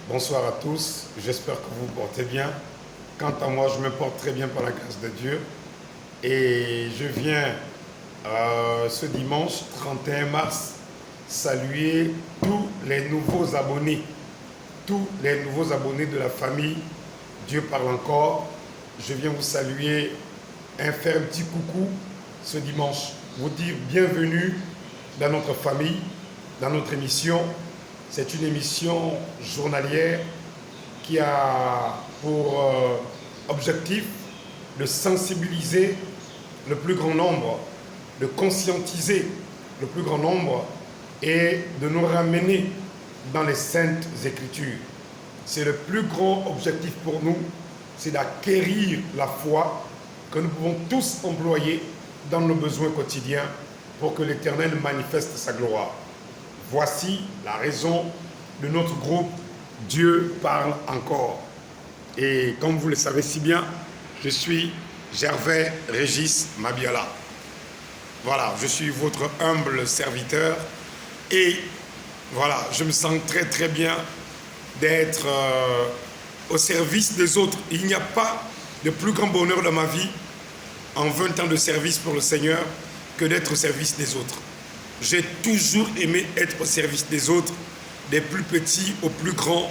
Bonsoir à tous, j'espère que vous vous portez bien. Quant à moi, je me porte très bien par la grâce de Dieu. Et je viens ce dimanche 31 mars saluer tous les nouveaux abonnés de la famille Dieu parle encore. Je viens vous saluer, faire un petit coucou ce dimanche, vous dire bienvenue dans notre famille, dans notre émission. C'est une émission journalière qui a pour objectif de sensibiliser le plus grand nombre, de conscientiser le plus grand nombre et de nous ramener dans les Saintes Écritures. C'est le plus grand objectif pour nous, c'est d'acquérir la foi que nous pouvons tous employer dans nos besoins quotidiens pour que l'Éternel manifeste sa gloire. Voici la raison de notre groupe Dieu parle encore. Et comme vous le savez si bien, je suis Gervais Régis Mabiala. Voilà, je suis votre humble serviteur et voilà, je me sens très très bien d'être au service des autres. Il n'y a pas de plus grand bonheur dans ma vie en 20 ans de service pour le Seigneur que d'être au service des autres. J'ai toujours aimé être au service des autres, des plus petits aux plus grands,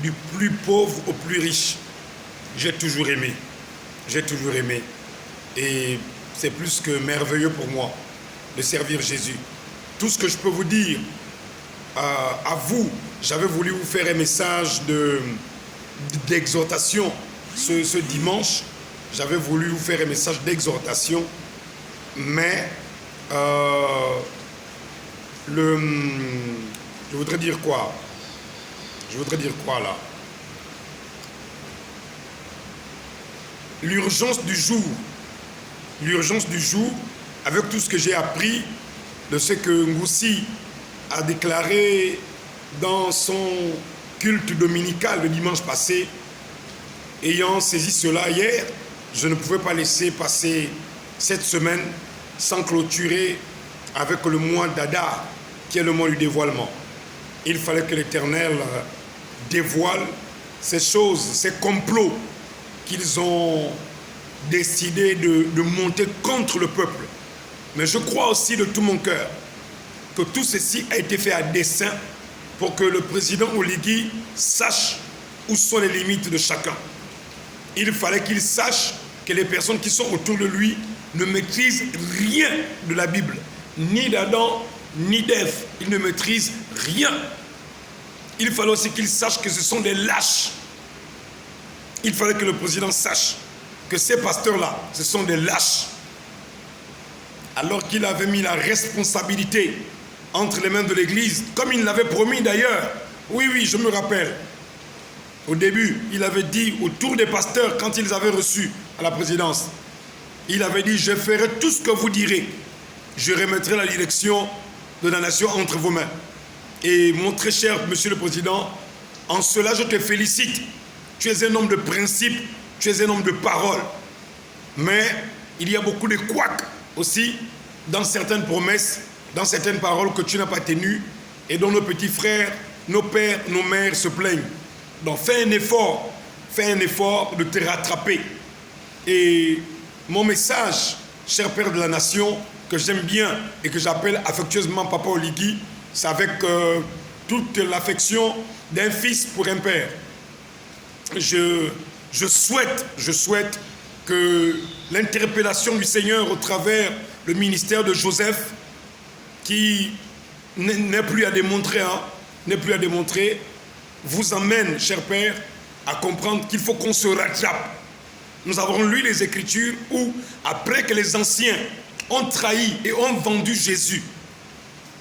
du plus pauvre au plus riche. J'ai toujours aimé. J'ai toujours aimé. Et c'est plus que merveilleux pour moi de servir Jésus. Tout ce que je peux vous dire à vous, j'avais voulu vous faire un message d'exhortation ce dimanche. J'avais voulu vous faire un message d'exhortation, mais je voudrais dire quoi? Je voudrais dire quoi là? L'urgence du jour, avec tout ce que j'ai appris de ce que Ngoussi a déclaré dans son culte dominical le dimanche passé, ayant saisi cela hier, je ne pouvais pas laisser passer cette semaine sans clôturer avec le mois d'Adar, qui est le mois du dévoilement. Il fallait que l'Éternel dévoile ces choses, ces complots qu'ils ont décidé de monter contre le peuple. Mais je crois aussi de tout mon cœur que tout ceci a été fait à dessein pour que le président Oligui sache où sont les limites de chacun. Il fallait qu'il sache que les personnes qui sont autour de lui ne maîtrisent rien de la Bible, ni d'Adam, ni d'Ève. Ils ne maîtrisent rien. Il fallait aussi qu'il sache que ce sont des lâches. Il fallait que le président sache que ces pasteurs-là, ce sont des lâches. Alors qu'il avait mis la responsabilité entre les mains de l'Église, comme il l'avait promis d'ailleurs. Oui, je me rappelle. Au début, il avait dit autour des pasteurs, quand ils avaient reçu à la présidence, il avait dit, je ferai tout ce que vous direz. Je remettrai la direction de la nation entre vos mains. Et mon très cher Monsieur le Président, en cela je te félicite. Tu es un homme de principe, tu es un homme de parole. Mais il y a beaucoup de couacs aussi dans certaines promesses, dans certaines paroles que tu n'as pas tenues et dont nos petits frères, nos pères, nos mères se plaignent. Donc fais un effort de te rattraper. Et mon message, cher Père de la Nation, que j'aime bien et que j'appelle affectueusement Papa Oligui, c'est avec toute l'affection d'un fils pour un père. Je souhaite que l'interpellation du Seigneur au travers le ministère de Joseph, qui n'est plus à démontrer, vous amène, cher Père, à comprendre qu'il faut qu'on se rattrape. Nous avons lu les Écritures où, après que les anciens ont trahi et ont vendu Jésus,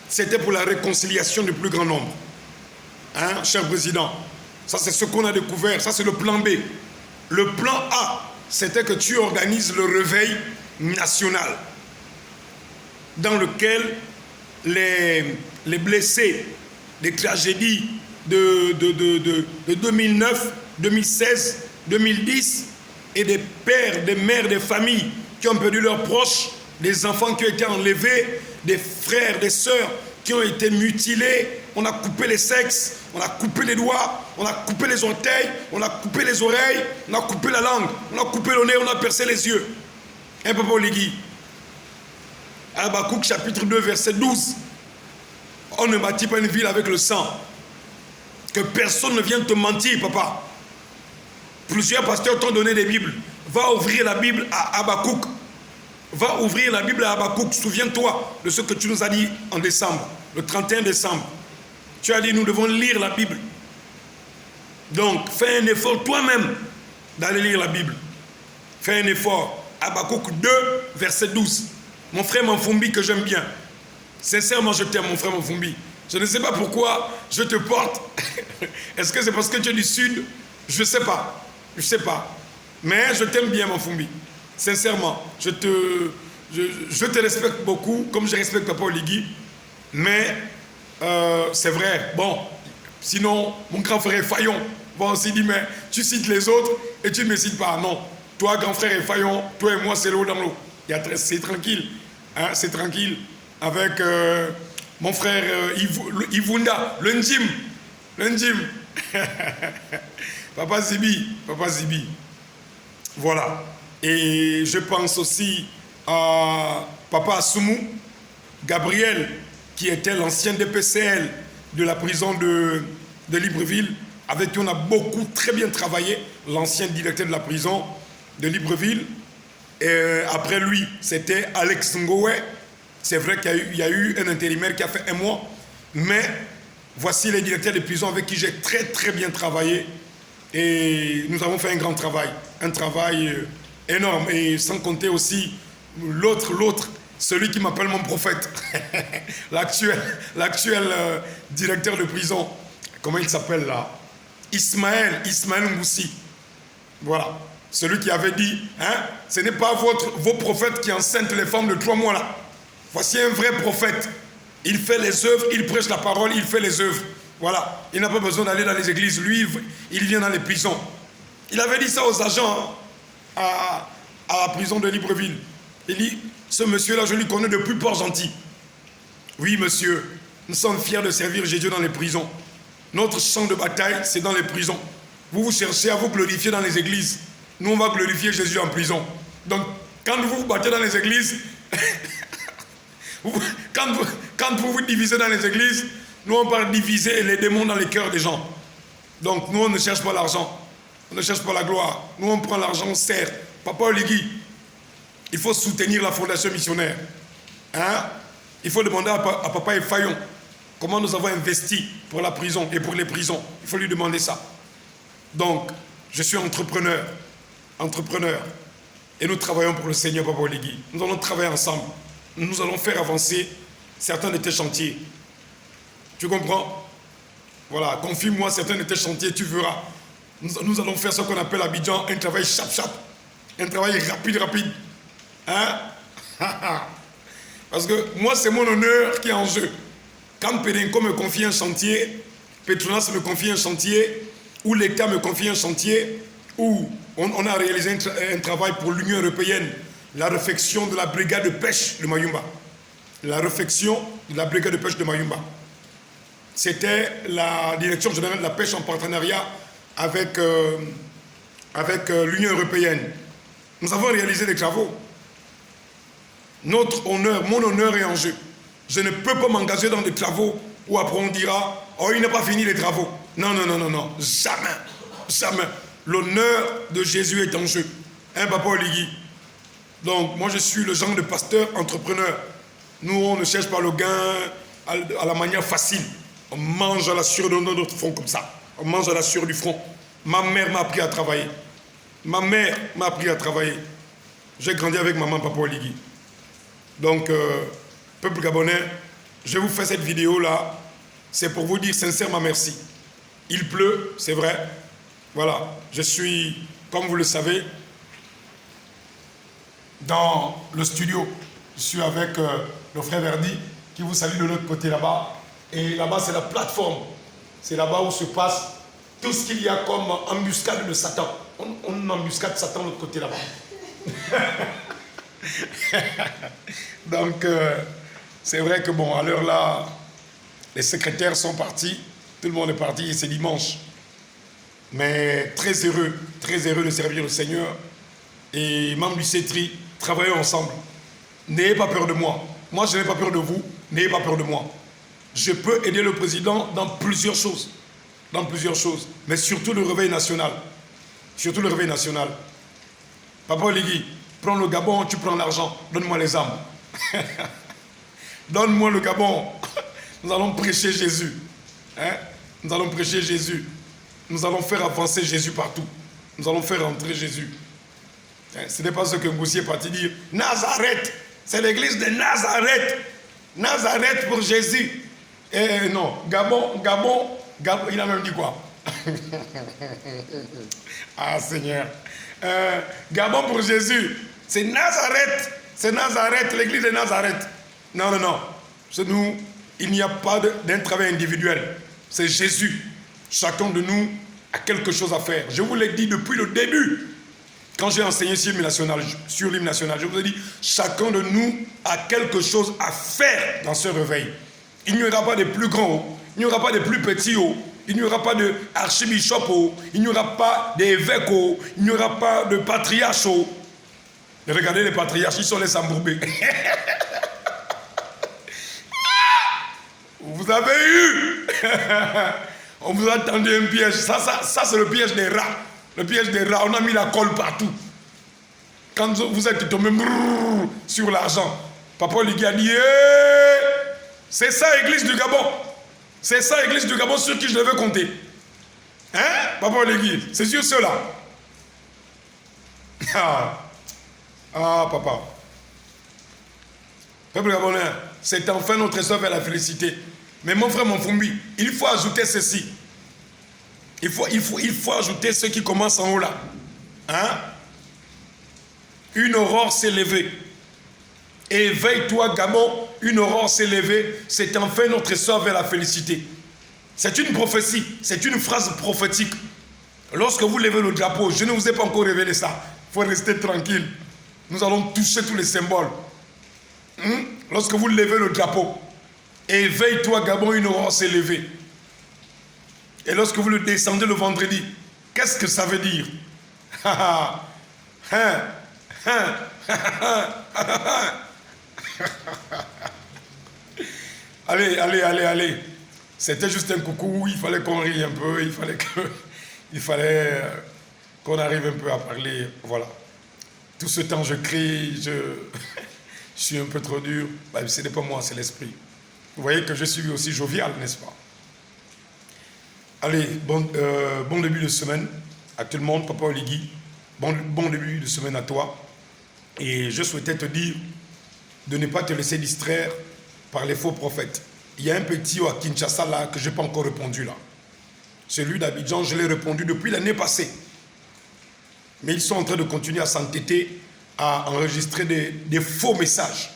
c'était pour la réconciliation du plus grand nombre. Hein, cher président? Ça, c'est ce qu'on a découvert. Ça, c'est le plan B. Le plan A, c'était que tu organises le réveil national dans lequel les blessés des tragédies de 2009, 2016, 2010 et des pères, des mères, des familles qui ont perdu leurs proches, des enfants qui ont été enlevés, des frères, des sœurs qui ont été mutilés. On a coupé les sexes, on a coupé les doigts, on a coupé les orteils, on a coupé les oreilles, on a coupé la langue, on a coupé le nez, on a percé les yeux. Un Papa Oligui. Habakkuk chapitre 2 verset 12. On ne bâtit pas une ville avec le sang. Que personne ne vienne te mentir, papa. Plusieurs pasteurs t'ont donné des Bibles. Va ouvrir la Bible à Habakkuk. Va ouvrir la Bible à Habakkuk. Souviens-toi de ce que tu nous as dit en décembre, le 31 décembre. Tu as dit nous devons lire la Bible. Donc fais un effort toi-même d'aller lire la Bible. Fais un effort. Habakkuk 2 verset 12. Mon frère Manfumbi que j'aime bien. Sincèrement je t'aime mon frère Manfumbi. Je ne sais pas pourquoi je te porte. Est-ce que c'est parce que tu es du sud? Je ne sais pas. Je ne sais pas. Mais je t'aime bien Manfumbi. Sincèrement. Je te respecte beaucoup, comme je respecte Papa Oligui. Mais c'est vrai. Bon, sinon, mon grand frère Fayon va aussi dire, mais tu cites les autres et tu ne me cites pas. Non. Toi, grand frère Fayon, toi et moi, c'est l'eau dans l'eau. C'est tranquille. Hein, c'est tranquille. Avec mon frère Ivunda, le Njim. Le Njim. Papa Zibi. Voilà. Et je pense aussi à Papa Assoumou, Gabriel, qui était l'ancien DPCL de la prison de Libreville, avec qui on a beaucoup très bien travaillé, l'ancien directeur de la prison de Libreville. Et après lui, c'était Alex Ngowe. C'est vrai qu'il y a eu un intérimaire qui a fait 1 mois, mais voici les directeurs de prison avec qui j'ai très très bien travaillé. Et nous avons fait un grand travail, un travail énorme. Et sans compter aussi l'autre, celui qui m'appelle mon prophète, l'actuel directeur de prison. Comment il s'appelle là? Ismaël Ngoussi. Voilà. Celui qui avait dit, hein, ce n'est pas vos prophètes qui enceintent les femmes de 3 mois là. Voici un vrai prophète. Il fait les œuvres, il prêche la parole, il fait les œuvres. Voilà. Il n'a pas besoin d'aller dans les églises. Lui, il vient dans les prisons. Il avait dit ça aux agents à la prison de Libreville. Il dit, ce monsieur-là, je lui connais depuis Port-Gentil. Oui, monsieur, nous sommes fiers de servir Jésus dans les prisons. Notre champ de bataille, c'est dans les prisons. Vous cherchez à vous glorifier dans les églises. Nous, on va glorifier Jésus en prison. Donc, quand vous vous battez dans les églises, quand vous vous divisez dans les églises, nous, on va diviser les démons dans les cœurs des gens. Donc, nous, on ne cherche pas l'argent. On ne cherche pas la gloire. Nous, on prend l'argent, on sert. Papa Oligui, il faut soutenir la fondation missionnaire. Hein? Il faut demander à Papa Fayon comment nous avons investi pour la prison et pour les prisons. Il faut lui demander ça. Donc, je suis entrepreneur. Et nous travaillons pour le Seigneur Papa Oligui. Nous allons travailler ensemble. Nous allons faire avancer certains de tes chantiers. Tu comprends? Voilà, confie-moi certains de tes chantiers, tu verras. Nous allons faire ce qu'on appelle à Abidjan un travail chap-chap. Un travail rapide. Hein? Parce que moi, c'est mon honneur qui est en jeu. Quand Pédenco me confie un chantier, Petronas me confie un chantier, ou l'État me confie un chantier, où on a réalisé un travail pour l'Union européenne, la réfection de la brigade de pêche de Mayumba. La réfection de la brigade de pêche de Mayumba. C'était la direction générale de la pêche en partenariat avec l'Union européenne. Nous avons réalisé des travaux. Notre honneur, mon honneur est en jeu. Je ne peux pas m'engager dans des travaux où après on dira « Oh, il n'a pas fini les travaux ». Non. Jamais. L'honneur de Jésus est en jeu. Hein, Papa Oligui? Donc, moi, je suis le genre de pasteur entrepreneur. Nous, on ne cherche pas le gain à la manière facile. On mange à la sueur de notre front comme ça. On mange à la sueur du front. Ma mère m'a appris à travailler. J'ai grandi avec maman, Papa Oligui. Donc, peuple gabonais, je vous fais cette vidéo-là. C'est pour vous dire sincèrement merci. Il pleut, c'est vrai. Voilà, je suis, comme vous le savez, dans le studio. Je suis avec le frère Verdi qui vous salue de l'autre côté là-bas. Et là-bas, c'est la plateforme. C'est là-bas où se passe tout ce qu'il y a comme embuscade de Satan. On embuscade Satan de l'autre côté là-bas. Donc, c'est vrai que bon, à l'heure là, Les secrétaires sont partis. Tout le monde est parti, c'est dimanche. Mais très heureux de servir le Seigneur. Et membres du CETRI, travaillons ensemble. N'ayez pas peur de moi. Moi, je n'ai pas peur de vous. N'ayez pas peur de moi. Je peux aider le président dans plusieurs choses. Dans plusieurs choses. Mais surtout le réveil national. Surtout le réveil national. Papa Oligui, prends le Gabon, tu prends l'argent. Donne-moi les âmes. Donne-moi le Gabon. Nous allons prêcher Jésus. Hein? Nous allons prêcher Jésus. Nous allons faire avancer Jésus partout. Nous allons faire entrer Jésus. Hein? Ce n'est pas ce que Ngoussi est parti dire. Nazareth, c'est l'église de Nazareth. Nazareth pour Jésus. Eh non, Gabon, il a même dit quoi? Ah Seigneur. Gabon pour Jésus. C'est Nazareth, l'église de Nazareth. Non. C'est nous. Il n'y a pas d'un travail individuel. C'est Jésus. Chacun de nous a quelque chose à faire. Je vous l'ai dit depuis le début. Quand j'ai enseigné sur l'hymne national, je vous ai dit, chacun de nous a quelque chose à faire dans ce réveil. Il n'y aura pas de plus grands, il n'y aura pas de plus petits, il n'y aura pas d'archibishop, il n'y aura pas d'évêques, il n'y aura pas de patriarches. Regardez les patriarches, ils sont les sambourbés. Vous avez eu. On vous a tendu un piège. Ça c'est le piège des rats. Le piège des rats, on a mis la colle partout. Quand vous êtes tombé sur l'argent, Papa Oligui a dit c'est ça, église du Gabon. C'est ça, église du Gabon, sur qui je devais compter. Hein, Papa Oligui? C'est sur ceux-là. Papa. Peuple gabonais, c'est enfin notre essor vers la félicité. Mais mon frère Monfumbi, il faut ajouter ceci. Il faut ajouter ce qui commence en haut là. Hein? Une aurore s'est levée. Éveille-toi, Gabon, une aurore s'est levée. C'est enfin notre essor vers la félicité. C'est une prophétie, c'est une phrase prophétique. Lorsque vous levez le drapeau, je ne vous ai pas encore révélé ça. Il faut rester tranquille. Nous allons toucher tous les symboles. Lorsque vous levez le drapeau, éveille-toi, Gabon, une aurore s'est levée. Et lorsque vous le descendez le vendredi, qu'est-ce que ça veut dire? Allez. C'était juste un coucou, il fallait qu'on rie un peu, il fallait qu'on arrive un peu à parler, voilà. Tout ce temps je crie, je suis un peu trop dur. Ce n'est pas moi, c'est l'esprit. Vous voyez que je suis aussi jovial, n'est-ce pas? Allez, bon début de semaine à tout le monde, Papa Oligui. Bon début de semaine à toi. Et je souhaitais te dire de ne pas te laisser distraire par les faux prophètes. Il y a un petit à Kinshasa là que je n'ai pas encore répondu là. Celui d'Abidjan, je l'ai répondu depuis l'année passée. Mais ils sont en train de continuer à s'entêter à enregistrer des faux messages.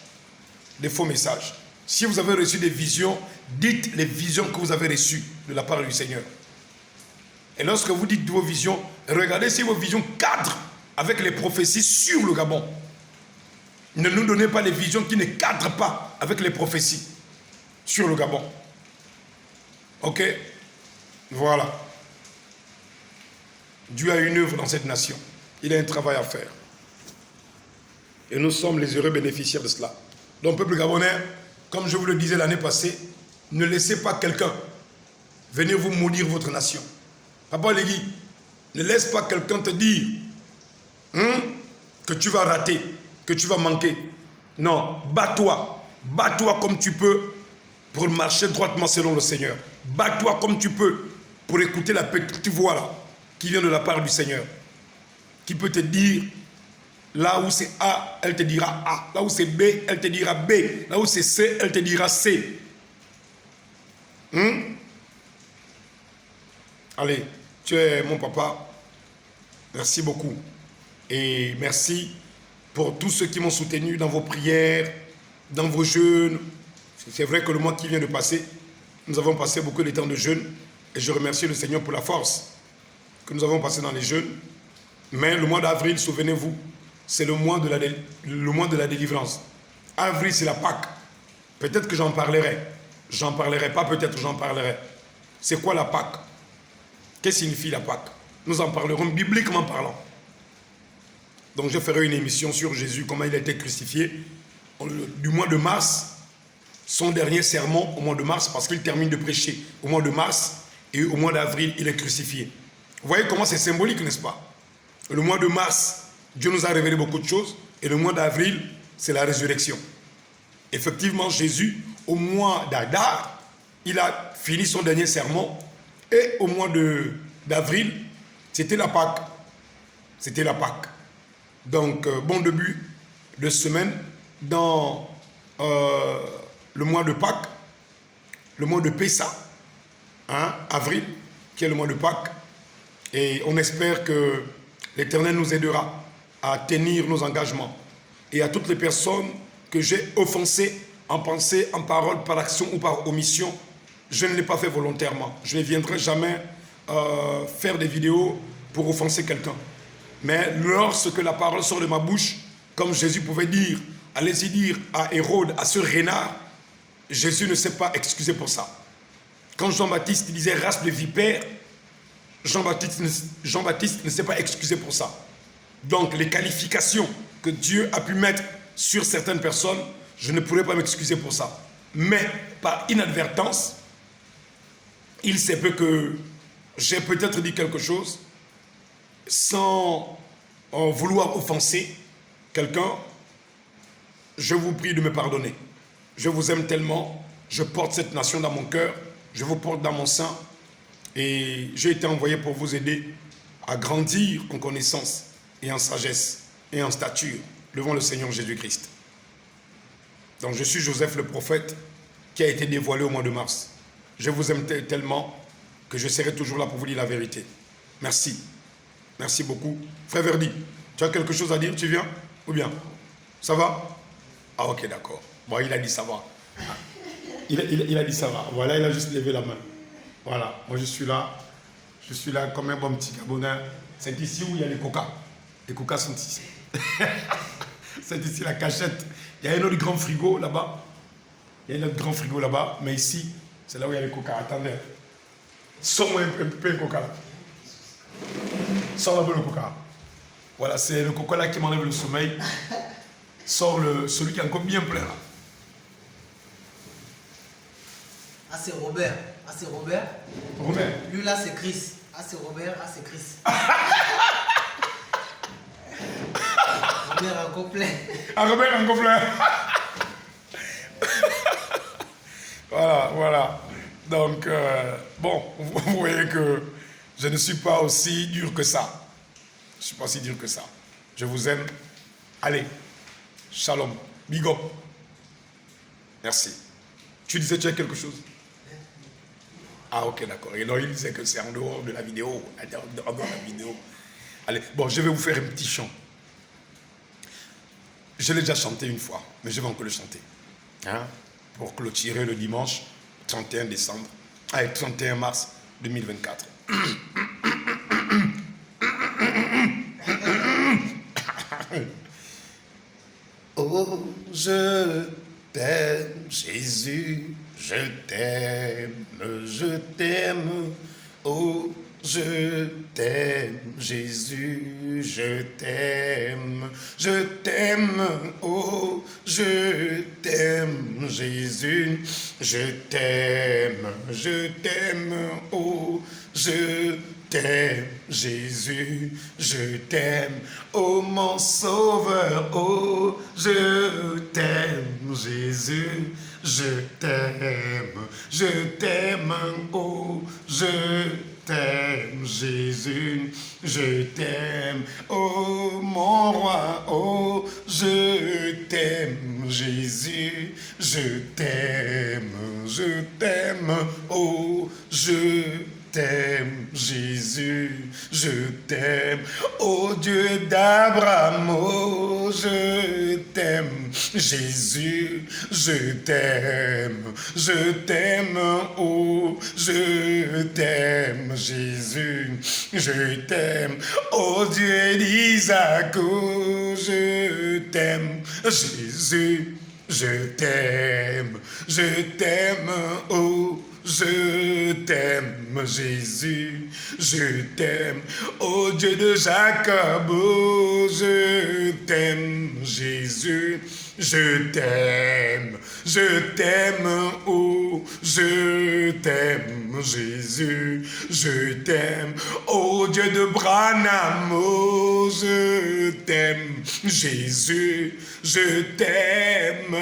Des faux messages. Si vous avez reçu des visions, dites les visions que vous avez reçues de la part du Seigneur. Et lorsque vous dites vos visions, regardez si vos visions cadrent avec les prophéties sur le Gabon. Ne nous donnez pas les visions qui ne cadrent pas avec les prophéties sur le Gabon. Ok? Voilà. Dieu a une œuvre dans cette nation. Il a un travail à faire. Et nous sommes les heureux bénéficiaires de cela. Donc, peuple gabonais, comme je vous le disais l'année passée, ne laissez pas quelqu'un venir vous maudire votre nation. Papa Oligui, ne laisse pas quelqu'un te dire que tu vas rater, que tu vas manquer. Non, bats-toi. Bats-toi comme tu peux pour marcher droitement selon le Seigneur. Bats-toi comme tu peux pour écouter la petite voix là, qui vient de la part du Seigneur. Qui peut te dire, là où c'est A, elle te dira A. Là où c'est B, elle te dira B. Là où c'est C, elle te dira C. Allez, tu es mon papa. Merci beaucoup. Et merci pour tous ceux qui m'ont soutenu dans vos prières, dans vos jeûnes. C'est vrai que le mois qui vient de passer, nous avons passé beaucoup de temps de jeûne. Et je remercie le Seigneur pour la force que nous avons passé dans les jeûnes. Mais le mois d'avril, souvenez-vous, c'est le mois de la délivrance. Avril, c'est la Pâque. Peut-être que j'en parlerai. J'en parlerai pas, peut-être j'en parlerai. C'est quoi la Pâque? Qu'est-ce que signifie la Pâque? Nous en parlerons bibliquement parlant. Donc je ferai une émission sur Jésus, comment il a été crucifié. Du mois de mars, son dernier sermon au mois de mars, parce qu'il termine de prêcher au mois de mars, et au mois d'avril, il est crucifié. Vous voyez comment c'est symbolique, n'est-ce pas? Le mois de mars, Dieu nous a révélé beaucoup de choses, et le mois d'avril, c'est la résurrection. Effectivement, Jésus, au mois d'Adar, il a fini son dernier sermon, et au mois d'avril, c'était la Pâque. C'était la Pâque. Donc, bon début de semaine dans le mois de Pâques, le mois de Pessa, hein, avril, qui est le mois de Pâques. Et on espère que l'Éternel nous aidera à tenir nos engagements. Et à toutes les personnes que j'ai offensées en pensée, en parole, par action ou par omission, je ne l'ai pas fait volontairement. Je ne viendrai jamais faire des vidéos pour offenser quelqu'un. Mais lorsque la parole sort de ma bouche, comme Jésus pouvait dire, allez-y dire à Hérode, à ce renard, Jésus ne s'est pas excusé pour ça. Quand Jean-Baptiste disait race de vipères, Jean-Baptiste ne s'est pas excusé pour ça. Donc les qualifications que Dieu a pu mettre sur certaines personnes, je ne pourrais pas m'excuser pour ça. Mais par inadvertance, il se peut que j'ai peut-être dit quelque chose sans vouloir offenser quelqu'un. Je vous prie de me pardonner. Je vous aime tellement, je porte cette nation dans mon cœur, je vous porte dans mon sein et j'ai été envoyé pour vous aider à grandir en connaissance et en sagesse et en stature devant le Seigneur Jésus-Christ. Donc je suis Joseph le prophète qui a été dévoilé au mois de mars. Je vous aime tellement que je serai toujours là pour vous dire la vérité. Merci. Merci beaucoup. Frère Verdi, tu as quelque chose à dire? Tu viens? Ou bien? Ça va? Ah ok, d'accord. Bon, il a dit ça va. Il a dit ça va. Voilà, il a juste levé la main. Voilà, moi je suis là. Je suis là comme un bon petit Gabonais. C'est ici où il y a les coca. Les coca sont ici. C'est ici la cachette. Il y a un autre grand frigo là-bas. Il y a un autre grand frigo là-bas. Mais ici, c'est là où il y a les coca. Attendez. Sors-moi un peu un coca là. Sors un peu le coca. Voilà, c'est le coca là qui m'enlève le sommeil. Sors celui qui est encore bien plein là. Ah, c'est Robert. Ah, c'est Robert. Robert. Lui là, c'est Chris. Ah, c'est Robert. Ah, c'est Chris. Robert en complet. Ah, Robert en complet. Voilà. Donc, bon, vous voyez que je ne suis pas aussi dur que ça. Je ne suis pas aussi dur que ça. Je vous aime. Allez, shalom, big up. Merci. Tu disais tu as quelque chose? Ah ok, d'accord. Et non, il disait que c'est en dehors de la vidéo. En dehors de la vidéo. Allez, bon, je vais vous faire un petit chant. Je l'ai déjà chanté une fois, mais je vais encore le chanter. Hein? Pour clôturer le dimanche 31 décembre, 31 mars 2024. Oh, je t'aime, Jésus, je t'aime, je t'aime. Oh, je t'aime, Jésus, je t'aime, oh, je t'aime, Jésus, je t'aime, oh, je t'aime, Jésus, je t'aime, oh mon sauveur, oh, je t'aime, Jésus, je t'aime, oh, je t'aime, Jésus, je t'aime, oh mon roi, oh, je t'aime, Jésus, je t'aime, oh, je t'aime, Jésus, je t'aime, oh Dieu d'Abraham, oh, je t'aime, Jésus, je t'aime, oh, je t'aime, Jésus, je t'aime, oh Dieu d'Isaac, oh, je t'aime, Jésus, oh, je t'aime, Jésus, je t'aime, oh Dieu de Jacob, oh, je t'aime, Jésus, je t'aime, oh, je t'aime, Jésus, je t'aime, oh Dieu de Branham, oh, je t'aime, Jésus, je t'aime,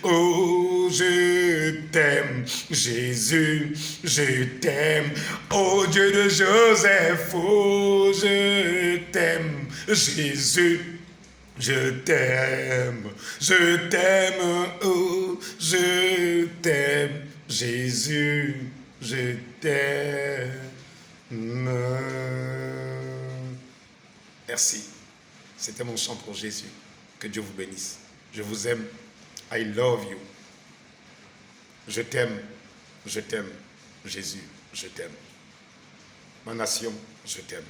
oh, je t'aime, Jésus, je t'aime, oh Dieu de Joseph, oh, je t'aime, Jésus, je t'aime, oh, je t'aime, Jésus, je t'aime. Merci. C'était mon chant pour Jésus. Que Dieu vous bénisse. Je vous aime. I love you. Je t'aime, Jésus, je t'aime. Ma nation, je t'aime.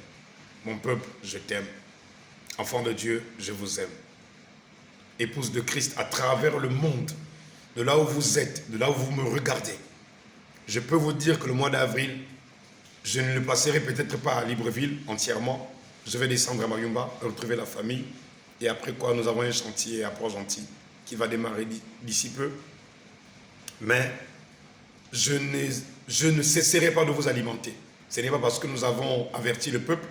Mon peuple, je t'aime. Enfants de Dieu, je vous aime. Épouse de Christ, à travers le monde, de là où vous êtes, de là où vous me regardez, je peux vous dire que le mois d'avril, je ne le passerai peut-être pas à Libreville entièrement. Je vais descendre à Mayumba, retrouver la famille. Et après quoi, nous avons un chantier à Port-Gentil qui va démarrer d'ici peu. Mais je ne cesserai pas de vous alimenter. Ce n'est pas parce que nous avons averti le peuple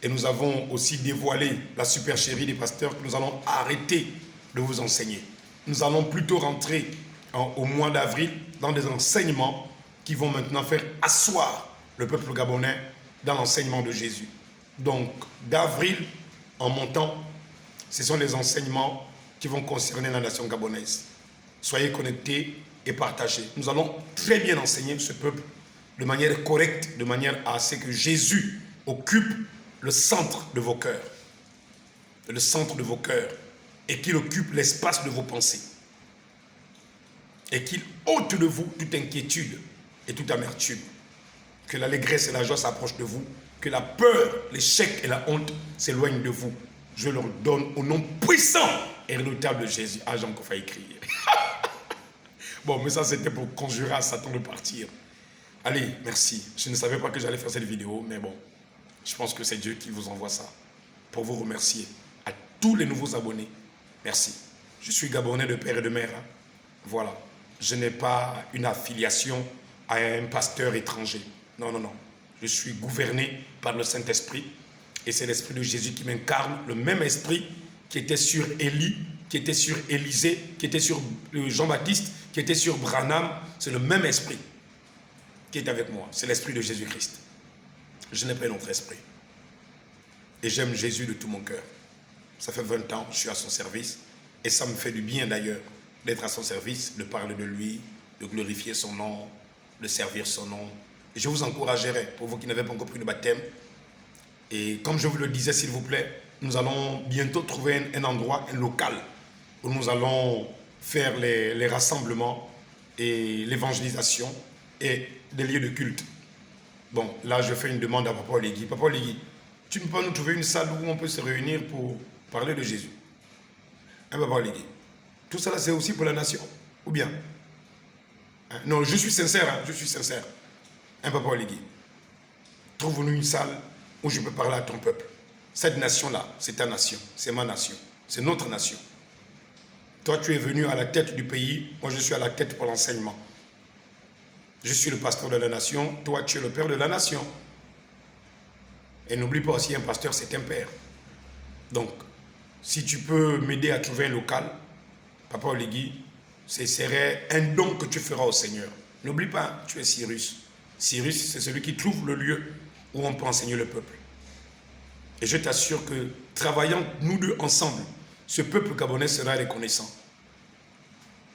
et nous avons aussi dévoilé la supercherie des pasteurs que nous allons arrêter de vous enseigner. Nous allons plutôt rentrer au mois d'avril dans des enseignements qui vont maintenant faire asseoir le peuple gabonais dans l'enseignement de Jésus. Donc, d'avril en montant, ce sont les enseignements qui vont concerner la nation gabonaise. Soyez connectés et partagez. Nous allons très bien enseigner ce peuple de manière correcte, de manière à ce que Jésus occupe le centre de vos cœurs. Le centre de vos cœurs. Et qu'il occupe l'espace de vos pensées. Et qu'il ôte de vous toute inquiétude et toute amertume. Que l'allégresse et la joie s'approchent de vous. Que la peur, l'échec et la honte s'éloignent de vous. Je leur donne au nom puissant et redoutable de Jésus. Ah, j'ai encore failli crier. Bon, mais ça c'était pour conjurer à Satan de partir. Allez, merci. Je ne savais pas que j'allais faire cette vidéo, mais bon, je pense que c'est Dieu qui vous envoie ça. Pour vous remercier. À tous les nouveaux abonnés, merci. Je suis Gabonais de père et de mère. Hein. Voilà. Je n'ai pas une affiliation à un pasteur étranger. Non, non, non. Je suis gouverné par le Saint-Esprit. Et c'est l'Esprit de Jésus qui m'incarne, le même Esprit qui était sur Élie, qui était sur Élisée, qui était sur Jean-Baptiste, qui était sur Branham. C'est le même Esprit qui est avec moi. C'est l'Esprit de Jésus-Christ. Je n'ai pas un autre esprit. Et j'aime Jésus de tout mon cœur. Ça fait 20 ans que je suis à son service. Et ça me fait du bien d'ailleurs d'être à son service, de parler de lui, de glorifier son nom, de servir son nom. Et je vous encouragerai, pour vous qui n'avez pas encore pris le baptême. Et comme je vous le disais, s'il vous plaît, nous allons bientôt trouver un endroit, un local, où nous allons faire les rassemblements et l'évangélisation et des lieux de culte. Bon, là, je fais une demande à Papa Oligui. Papa Oligui, tu peux nous trouver une salle où on peut se réunir pour parler de Jésus? Hein, Papa Oligui? Tout ça, c'est aussi pour la nation, ou bien? Hein? Non, je suis sincère, hein, je suis sincère. Hein, Papa Oligui? Trouve-nous une salle où je peux parler à ton peuple. Cette nation-là, c'est ta nation, c'est ma nation, c'est notre nation. Toi, tu es venu à la tête du pays, moi je suis à la tête pour l'enseignement. Je suis le pasteur de la nation, toi tu es le père de la nation. Et n'oublie pas aussi, un pasteur c'est un père. Donc, si tu peux m'aider à trouver un local, Papa Oligui, ce serait un don que tu feras au Seigneur. N'oublie pas, tu es Cyrus. Cyrus, c'est celui qui trouve le lieu où on peut enseigner le peuple. Et je t'assure que, travaillant nous deux ensemble, ce peuple gabonais sera reconnaissant.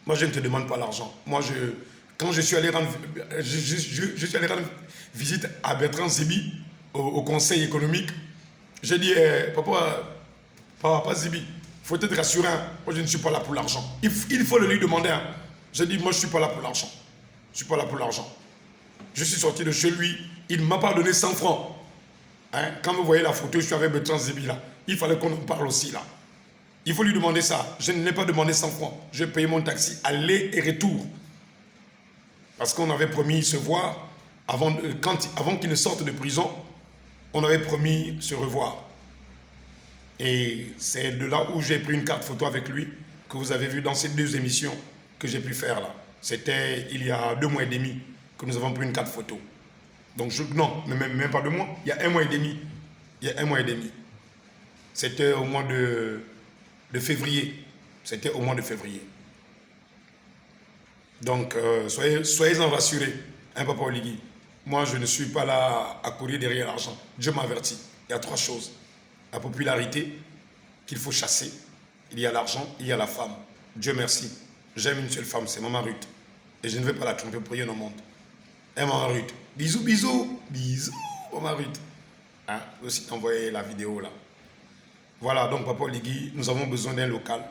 Moi, je ne te demande pas l'argent. Moi, quand je suis allé rendre visite à Bertrand Zibi, au conseil économique, j'ai dit, papa Zibi, il faut être rassurant. Moi, je ne suis pas là pour l'argent. Il faut le lui demander. Hein. J'ai dit, moi, je ne suis pas là pour l'argent. Je ne suis pas là pour l'argent. Je suis sorti de chez lui, il ne m'a pas donné 100 francs. Hein? Quand vous voyez la photo, je suis avec Bertrand Zibi là. Il fallait qu'on en parle aussi là. Il faut lui demander ça. Je ne l'ai pas demandé 100 francs. Je vais payer mon taxi aller et retour. Parce qu'on avait promis se voir avant qu'il ne sorte de prison. On avait promis se revoir. Et c'est de là où j'ai pris une carte photo avec lui que vous avez vu dans ces 2 émissions que j'ai pu faire là. C'était il y a 2 mois et demi que nous avons pris une carte photo. Donc non, même pas 2 mois. Il y a 1 mois et demi. Il y a 1 mois et demi. C'était au mois de février. C'était au mois de février. Donc soyez-en rassurés, hein, Papa Oligui. Moi, je ne suis pas là à courir derrière l'argent. Dieu m'avertit. Il y a 3 choses. La popularité qu'il faut chasser. Il y a l'argent, il y a la femme. Dieu merci. J'aime une seule femme, c'est Maman Ruth. Et je ne vais pas la tromper pour rien au monde. Hein, Maman Ruth. Bisous, bisous. Bisous, Maman Ruth. Hein, aussi t'envoyer la vidéo là. Voilà, donc Papa Oligui, nous avons besoin d'un local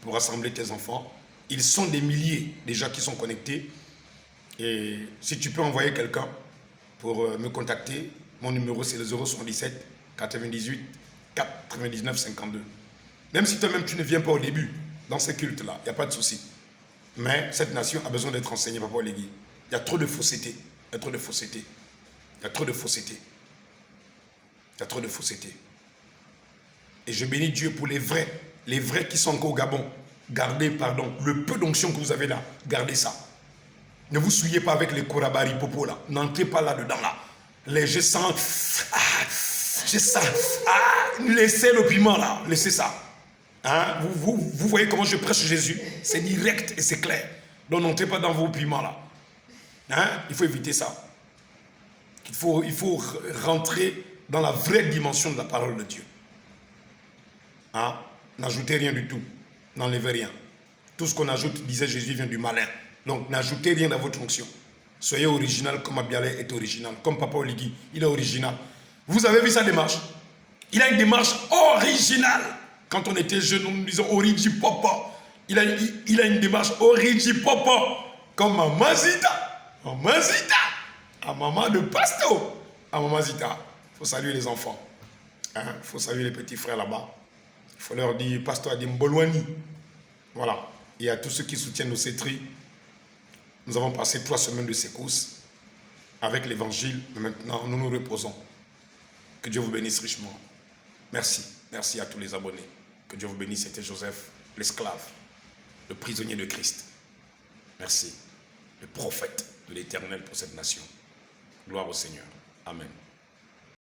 pour rassembler tes enfants. Ils sont des milliers déjà qui sont connectés. Et si tu peux envoyer quelqu'un pour me contacter, mon numéro c'est le 077 98 99 52. Même si toi-même tu ne viens pas au début dans ces cultes-là, il n'y a pas de souci. Mais cette nation a besoin d'être enseignée, Papa Oligui. Il y a trop de fausseté. Il y a trop de fausseté. Il y a trop de fausseté. Il y a trop de fausseté. Et je bénis Dieu pour les vrais qui sont encore au Gabon. Gardez, pardon, le peu d'onction que vous avez là, gardez ça. Ne vous souillez pas avec les korabari popo là. N'entrez pas là-dedans là. Les je sens, laissez le piment là, laissez ça. Hein? Vous voyez comment je prêche Jésus? C'est direct et c'est clair. Donc n'entrez pas dans vos piments là. Hein? Il faut éviter ça. Il faut rentrer dans la vraie dimension de la parole de Dieu. Hein? N'ajoutez rien du tout. N'enlevez rien. Tout ce qu'on ajoute, disait Jésus, vient du malin. Donc n'ajoutez rien dans votre onction. Soyez original comme Abialé est original. Comme Papa Oligui, il est original. Vous avez vu sa démarche? Il a une démarche originale. Quand on était jeune, nous disons Origi Papa. Il a une démarche Origi Papa. Comme Maman Zita. Maman Zita. À Maman de Pasto. À Maman Zita. Il faut saluer les enfants. Il faut saluer les petits frères là-bas. Il faut leur dire, Pasteur Adim Bolwani. Voilà. Et à tous ceux qui soutiennent nos cétries, nous avons passé 3 semaines de secousses avec l'évangile. Mais maintenant, nous nous reposons. Que Dieu vous bénisse richement. Merci. Merci à tous les abonnés. Que Dieu vous bénisse. C'était Joseph, l'esclave, le prisonnier de Christ. Merci. Le prophète de l'Éternel pour cette nation. Gloire au Seigneur. Amen.